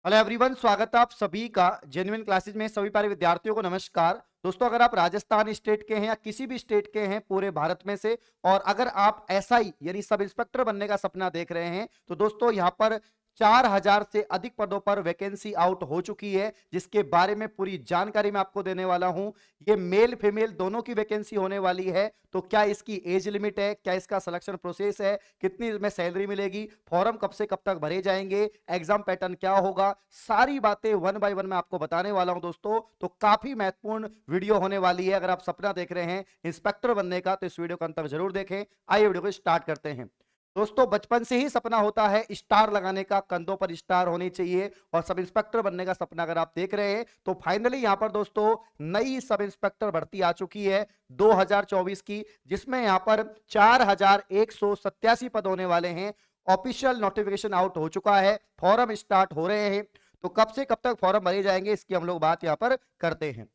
Hello everyone, स्वागत है आप सभी का जेन्युइन क्लासेज में। सभी प्यारे विद्यार्थियों को नमस्कार। दोस्तों, अगर आप राजस्थान स्टेट के हैं या किसी भी स्टेट के हैं पूरे भारत में से, और अगर आप एसआई यानी सब इंस्पेक्टर बनने का सपना देख रहे हैं, तो दोस्तों यहां पर 4000 से अधिक पदों पर वैकेंसी आउट हो चुकी है, जिसके बारे में पूरी जानकारी मैं आपको देने वाला हूं। ये मेल फीमेल दोनों की वैकेंसी होने वाली है। तो क्या इसकी एज लिमिट है, क्या इसका सिलेक्शन प्रोसेस है, कितनी इसमें सैलरी मिलेगी, फॉर्म कब से कब तक भरे जाएंगे, एग्जाम पैटर्न क्या होगा, सारी बातें वन बाय वन मैं आपको बताने वाला हूं दोस्तों। तो काफी महत्वपूर्ण वीडियो होने वाली है। अगर आप सपना देख रहे हैं इंस्पेक्टर बनने का, तो इस वीडियो को अंत तक जरूर देखें। आइए वीडियो को स्टार्ट करते हैं। दोस्तों, बचपन से ही सपना होता है स्टार लगाने का, कंधों पर स्टार होनी चाहिए, और सब इंस्पेक्टर बनने का सपना अगर आप देख रहे हैं, तो फाइनली यहां पर दोस्तों नई सब इंस्पेक्टर भर्ती आ चुकी है 2024 की, जिसमें यहां पर 4187 पद होने वाले हैं। ऑफिशियल नोटिफिकेशन आउट हो चुका है, फॉर्म स्टार्ट हो रहे हैं। तो कब से कब तक फॉर्म भरे जाएंगे, इसकी हम लोग बात यहां पर करते हैं।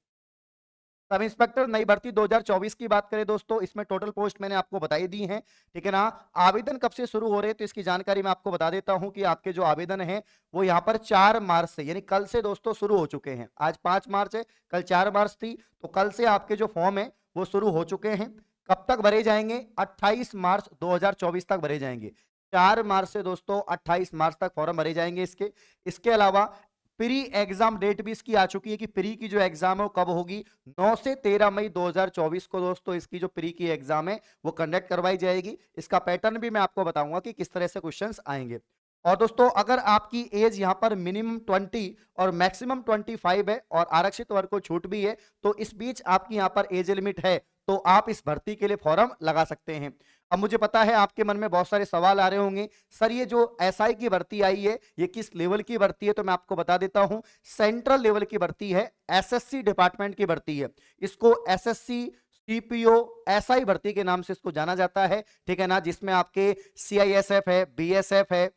सब इंस्पेक्टर नई भर्ती 2024 की बात करें दोस्तों, इसमें टोटल पोस्ट मैंने आपको बताई दी हैं, ठीक है ना। आवेदन कब से शुरू हो रहे हैं, तो इसकी जानकारी मैं आपको बता देता हूं कि आपके जो आवेदन है वो यहां पर 4 मार्च से यानी कल से दोस्तों शुरू हो चुके हैं। आज 5 मार्च है, कल 4 मार्च थी, तो कल से आपके जो फॉर्म है वो शुरू हो चुके हैं। कब तक भरे जाएंगे? 28 मार्च 2024 तक भरे जाएंगे। 4 मार्च से दोस्तों 28 मार्च तक फॉर्म भरे जाएंगे इसके अलावा प्री एग्जाम डेट भी इसकी आ चुकी है कि प्री की जो एग्जाम है वो कब होगी। 9 से 13 मई 2024 को दोस्तों इसकी जो प्री की एग्जाम है वो कंडक्ट करवाई जाएगी। इसका पैटर्न भी मैं आपको बताऊंगा कि किस तरह से क्वेश्चंस आएंगे। और दोस्तों, अगर आपकी एज यहां पर मिनिमम 20 और मैक्सिमम 25 है और आरक्षित वर्ग को छूट भी है, तो इस बीच आपकी यहां पर एज लिमिट है, तो आप इस भर्ती के लिए फॉर्म लगा सकते हैं। अब मुझे पता है आपके मन में बहुत सारे सवाल आ रहे होंगे, सर ये जो एसआई की भर्ती आई है ये किस लेवल की भर्ती है, तो मैं आपको बता देता हूं, सेंट्रल लेवल की भर्ती है, एसएससी डिपार्टमेंट की भर्ती है। इसको एसएससी सीपीओ एसआई भर्ती के नाम से इसको जाना जाता है, ठीक है ना, जिसमें आपके सीआईएसएफ है, बीएसएफ है,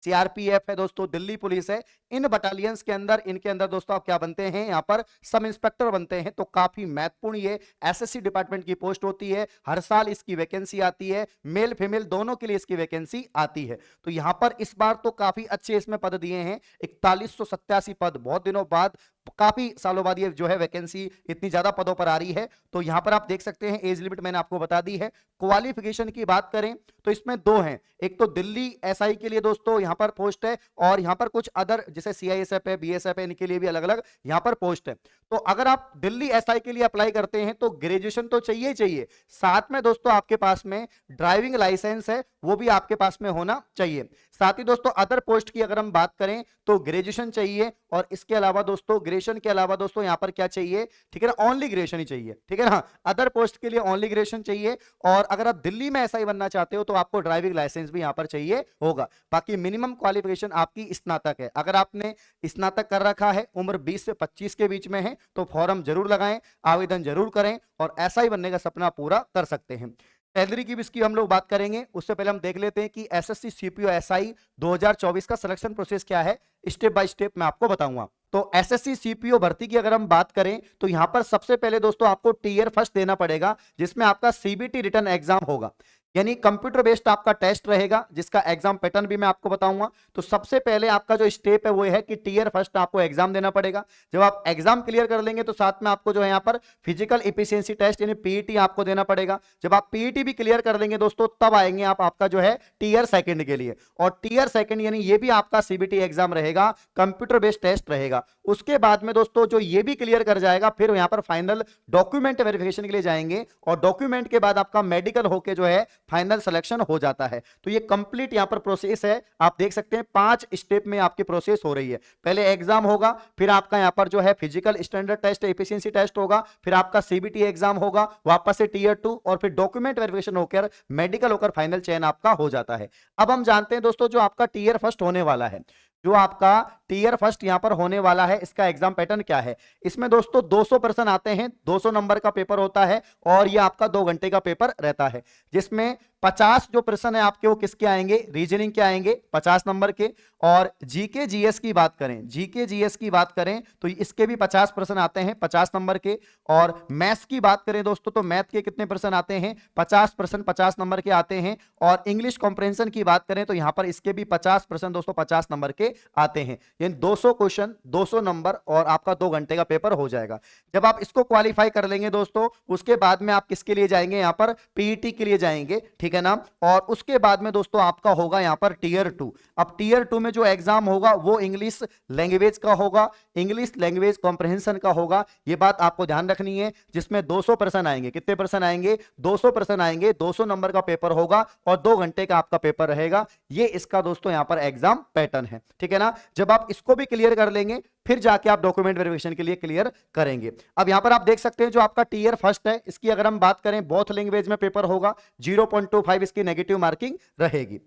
सीआरपीएफ है दोस्तों, दिल्ली पुलिस है। इन बटालियंस के अंदर, इनके अंदर दोस्तों आप क्या बनते हैं, यहां पर सब इंस्पेक्टर बनते हैं। तो काफी महत्वपूर्ण ये एसएससी डिपार्टमेंट की पोस्ट होती है। हर साल इसकी वैकेंसी आती है, मेल फीमेल दोनों के लिए इसकी वैकेंसी आती है। तो यहां पर इस बार तो काफी अच्छे इसमें पद दिए हैं, 4187 पद। बहुत दिनों बाद, काफी सालों बाद ये जो है वैकेंसी इतनी ज्यादा पदों पर आ रही है। तो यहां पर आप देख सकते हैं एज लिमिट मैंने आपको बता दी है। क्वालिफिकेशन की बात करें तो इसमें दो हैं, एक तो दिल्ली एसआई के लिए दोस्तों यहां पर पोस्ट है, और यहां पर कुछ अदर जैसे सीआईएसएफ है, बीएसएफ है, इनके लिए भी अलग अलग यहां पर पोस्ट है। तो अगर आप दिल्ली एसआई के लिए अप्लाई करते हैं तो ग्रेजुएशन तो चाहिए ही चाहिए, साथ में दोस्तों आपके पास में ड्राइविंग लाइसेंस है वो भी आपके पास में होना चाहिए। साथ ही दोस्तों अदर पोस्ट की अगर हम बात करें तो ग्रेजुएशन चाहिए, और इसके अलावा दोस्तों ग्रेजुएशन के अलावा दोस्तों यहां पर क्या चाहिए, ठीक है ना, ओनली ग्रेजुएशन ही चाहिए, ठीक है ना। अदर पोस्ट के लिए ओनली ग्रेजुएशन चाहिए, और अगर आप दिल्ली में एसआई बनना चाहते हो तो आपको ड्राइविंग लाइसेंस भी यहां पर चाहिए होगा। बाकी मिनिमम क्वालिफिकेशन आपकी स्नातक है। अगर आपने स्नातक कर रखा है, उम्र 20 से 25 के बीच में है, तो फॉर्म जरूर लगाएं, आवेदन जरूर करें, और एसआई बनने का सपना पूरा कर सकते हैं। सैलरी की भी इसकी हम लोग बात करेंगे, उससे पहले हम देख लेते हैं कि एसएससी सीपीओ एसआई 2024 का सिलेक्शन प्रोसेस क्या है। स्टेप बाय स्टेप मैं आपको बताऊंगा। तो एसएससी सीपीओ भर्ती की अगर हम बात करें तो यहां पर सबसे पहले दोस्तों आपको टीयर फर्स्ट देना पड़ेगा, जिसमें आपका सीबीटी रिटन एग्जाम होगा, यानी कंप्यूटर बेस्ड आपका टेस्ट रहेगा, जिसका एग्जाम पैटर्न भी मैं आपको बताऊंगा। तो सबसे पहले आपका जो स्टेप है वो है कि टीयर फर्स्ट आपको एग्जाम देना पड़ेगा। जब आप एग्जाम क्लियर कर लेंगे तो साथ में आपको जो है यहाँ पर फिजिकल एफिशिएंसी टेस्ट यानी पीईटी आपको देना पड़ेगा। जब आप पीईटी भी क्लियर कर लेंगे दोस्तों, तब आएंगे आप आपका जो है टीयर सेकंड के लिए, और टीयर सेकंड यानी ये भी आपका सीबीटी एग्जाम रहेगा, कंप्यूटर बेस्ड टेस्ट रहेगा। उसके बाद में दोस्तों जो ये भी क्लियर कर जाएगा, फिर यहाँ पर फाइनल डॉक्यूमेंट वेरिफिकेशन के लिए जाएंगे, और डॉक्यूमेंट के बाद आपका मेडिकल होके जो है फाइनल सिलेक्शन हो जाता है। तो ये कंप्लीट यहां पर प्रोसेस है, आप देख सकते हैं 5 स्टेप में आपकी प्रोसेस हो रही है। पहले एग्जाम होगा, फिर आपका यहां पर जो है physical standard test efficiency test होगा, फिर आपका सीबीटी एग्जाम होगा, वापस से टीयर 2, और फिर डॉक्यूमेंट वेरिफिकेशन होकर मेडिकल होकर फाइनल चयन आपका हो जाता है। अब हम जानते हैं दोस्तों जो आपका टीयर फर्स्ट होने वाला है, जो आपका टीयर फर्स्ट यहां पर होने वाला है, इसका एग्जाम पैटर्न क्या है। इसमें दोस्तों 200 पर्सन आते हैं, 200 नंबर का पेपर होता है, और यह आपका 2 घंटे का पेपर रहता है, जिसमें 50 जो प्रश्न है आपके वो किसके आएंगे, रीजनिंग के आएंगे 50 नंबर के। और जीके जीएस की बात करें, जीके जीएस की बात करें तो इसके भी 50 प्रश्न आते हैं 50 नंबर के। और मैथ्स की बात करें दोस्तों तो मैथ के कितने प्रश्न आते हैं, 50 प्रश्न 50 नंबर के आते हैं। और इंग्लिश कॉम्प्रिहेंशन की बात करें तो यहां पर इसके भी 50 प्रश्न दोस्तों 50 नंबर के आते हैं। यानी 200 क्वेश्चन 200 नंबर और आपका 2 घंटे का पेपर हो जाएगा। जब आप इसको क्वालिफाई कर लेंगे दोस्तों, उसके बाद में आप किसके लिए जाएंगे, यहां पर पीईटी के लिए जाएंगे, ठीक है ना। और उसके बाद में दोस्तों आपका होगा यहां पर टीयर 2। अब टीयर 2 में जो एग्जाम होगा वो इंग्लिश लैंग्वेज का होगा, इंग्लिश लैंग्वेज कॉम्प्रिहेंशन का होगा। ये बात आपको ध्यान रखनी है, जिसमें 200 प्रश्न आएंगे। कितने प्रश्न आएंगे, 200 प्रश्न आएंगे, 200 नंबर का पेपर होगा और 2 घंटे का आपका पेपर रहेगा। ये इसका दोस्तों यहां पर एग्जाम पैटर्न है, ठीक है ना। जब आप इसको भी क्लियर कर लेंगे फिर जाके आप डॉक्यूमेंट वेरिफिकेशन के लिए क्लियर करेंगे। अब यहां पर आप देख सकते हैं जो आपका टीयर फर्स्ट है, इसकी अगर हम बात करें बोथ लैंग्वेज में पेपर होगा, 0.25 इसकी नेगेटिव मार्किंग रहेगी।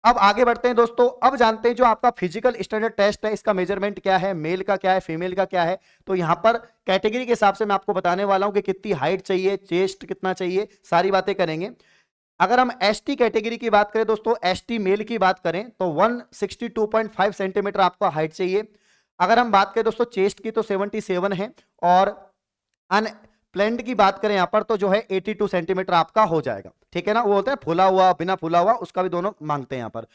अब आगे बढ़ते हैं दोस्तों, अब जानते हैं जो आपका फिजिकल स्टैंडर्ड टेस्ट है इसका मेजरमेंट क्या है, मेल का क्या है, फीमेल का क्या है। तो यहां पर कैटेगरी के हिसाब से मैं आपको बताने वाला हूं कि कितनी हाइट चाहिए, चेस्ट कितना चाहिए, सारी बातें करेंगे। अगर हम एसटी कैटेगरी की बात करें दोस्तों, एसटी मेल की बात करें तो 162.5 सेंटीमीटर आपका हाइट चाहिए। अगर हम बात करें दोस्तों चेस्ट की तो 77 है। और अनप्लेन्ड की बात करें यहां पर तो जो है 82 सेंटीमीटर आपका हो जाएगा, ठीक है ना। वो होता है फुला हुआ बिना फुला हुआ, उसका भी दोनों मांगते हैं यहां पर।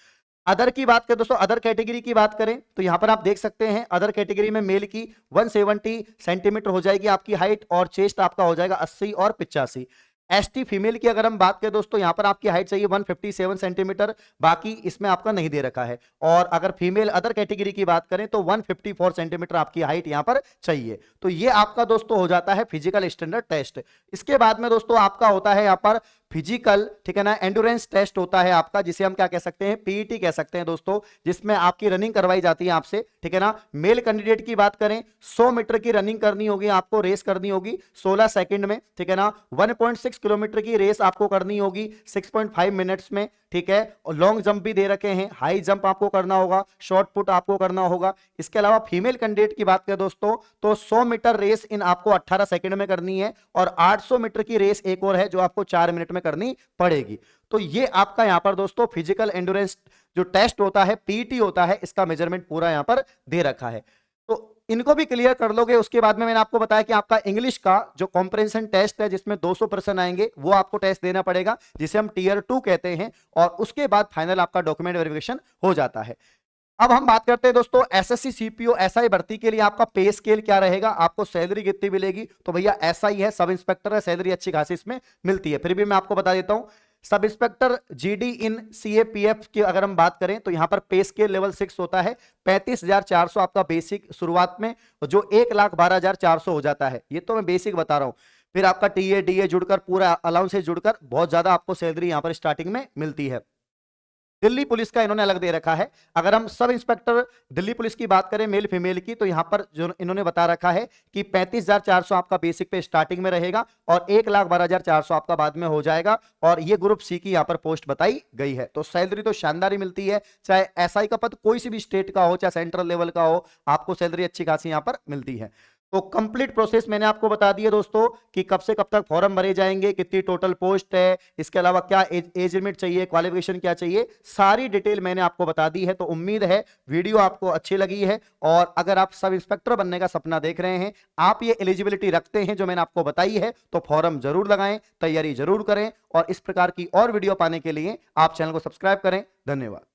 अदर की बात करें दोस्तों, अदर कैटेगरी की बात करें तो यहां पर आप देख सकते हैं अदर कैटेगरी में मेल की 170 सेंटीमीटर हो जाएगी आपकी हाइट और चेस्ट आपका हो जाएगा 80 और 85। एसटी फीमेल की अगर हम बात करें दोस्तों, यहां पर आपकी हाइट चाहिए 157 सेंटीमीटर, बाकी इसमें आपका नहीं दे रखा है। और अगर फीमेल अदर कैटेगरी की बात करें तो 154 सेंटीमीटर आपकी हाइट यहां पर चाहिए। तो ये आपका दोस्तों हो जाता है फिजिकल स्टैंडर्ड टेस्ट। इसके बाद में दोस्तों आपका होता है यहां पर फिजिकल, ठीक है ना, एंड्योरेंस टेस्ट होता है आपका, जिसे हम क्या कह सकते हैं, पीईटी कह सकते हैं दोस्तों, जिसमें आपकी रनिंग करवाई जाती है आपसे, ठीक है ना। मेल कैंडिडेट की बात करें 100 मीटर की रनिंग करनी होगी आपको, रेस करनी होगी 16 सेकंड में, ठीक है ना। 1.6 किलोमीटर की रेस आपको करनी होगी 6.5 मिनट्स में, ठीक है। और लॉन्ग जंप भी दे रखे हैं, हाई जंप आपको करना होगा, शॉर्ट पुट आपको करना होगा। इसके अलावा फीमेल कैंडिडेट की बात करें दोस्तों तो 100 मीटर रेस इन आपको 18 सेकंड में करनी है और 800 मीटर की रेस एक और है जो आपको 4 मिनट में करनी पड़ेगी। तो ये आपका यहां पर दोस्तों फिजिकल एंड्योरेंस जो टेस्ट होता है, पीटी होता है, इसका मेजरमेंट पूरा यहां पर दे रखा है। तो इनको भी क्लियर कर लोगे, उसके बाद में मैंने आपको बताया कि आपका इंग्लिश का जो कॉम्प्रिहेंशन टेस्ट है जिसमें 200 प्रश्न आएंगे वो आपको टेस्ट देना पड़ेगा, जिसे हम टीयर 2 कहते हैं। और उसके बाद फाइनल आपका डॉक्यूमेंट वेरिफिकेशन हो जाता है। अब हम बात करते हैं दोस्तों एसएससी सीपीओ एसआई भर्ती के लिए आपका पे स्केल क्या रहेगा, आपको सैलरी कितनी मिलेगी। तो भैया एसआई है, सब इंस्पेक्टर है, सैलरी अच्छी खासी इसमें मिलती है। फिर भी मैं आपको बता देता हूं, सब इंस्पेक्टर जीडी इन सीएपीएफ की अगर हम बात करें तो यहां पर पे स्केल लेवल 6 होता है, 35,400 आपका बेसिक शुरुआत में, जो 1,12,400 हो जाता है। ये तो मैं बेसिक बता रहा हूं। फिर आपका टीए डीए जुड़कर पूरा अलाउंस जुड़कर बहुत ज्यादा आपको सैलरी यहां पर स्टार्टिंग में मिलती है। दिल्ली पुलिस का इन्होंने अलग दे रखा है। अगर हम सब इंस्पेक्टर दिल्ली पुलिस की बात करें मेल फीमेल की तो यहां पर जो इन्होंने बता रखा है कि 35,400 आपका बेसिक पे स्टार्टिंग में रहेगा और 1,12,400 आपका बाद में हो जाएगा। और ये ग्रुप सी की यहां पर पोस्ट बताई गई है। तो सैलरी तो शानदार ही मिलती है, चाहे एसआई का पद कोई सी भी स्टेट का हो, चाहे सेंट्रल लेवल का हो, आपको सैलरी अच्छी खासी यहां पर मिलती है। तो कंप्लीट प्रोसेस मैंने आपको बता दिया दोस्तों कि कब से कब तक फॉर्म भरे जाएंगे, कितनी टोटल पोस्ट है, इसके अलावा क्या एज लिमिट चाहिए, क्वालिफिकेशन क्या चाहिए, सारी डिटेल मैंने आपको बता दी है। तो उम्मीद है वीडियो आपको अच्छी लगी है। और अगर आप सब इंस्पेक्टर बनने का सपना देख रहे हैं, आप ये एलिजिबिलिटी रखते हैं जो मैंने आपको बताई है, तो फॉर्म जरूर लगाएं, तैयारी जरूर करें। और इस प्रकार की और वीडियो पाने के लिए आप चैनल को सब्सक्राइब करें। धन्यवाद।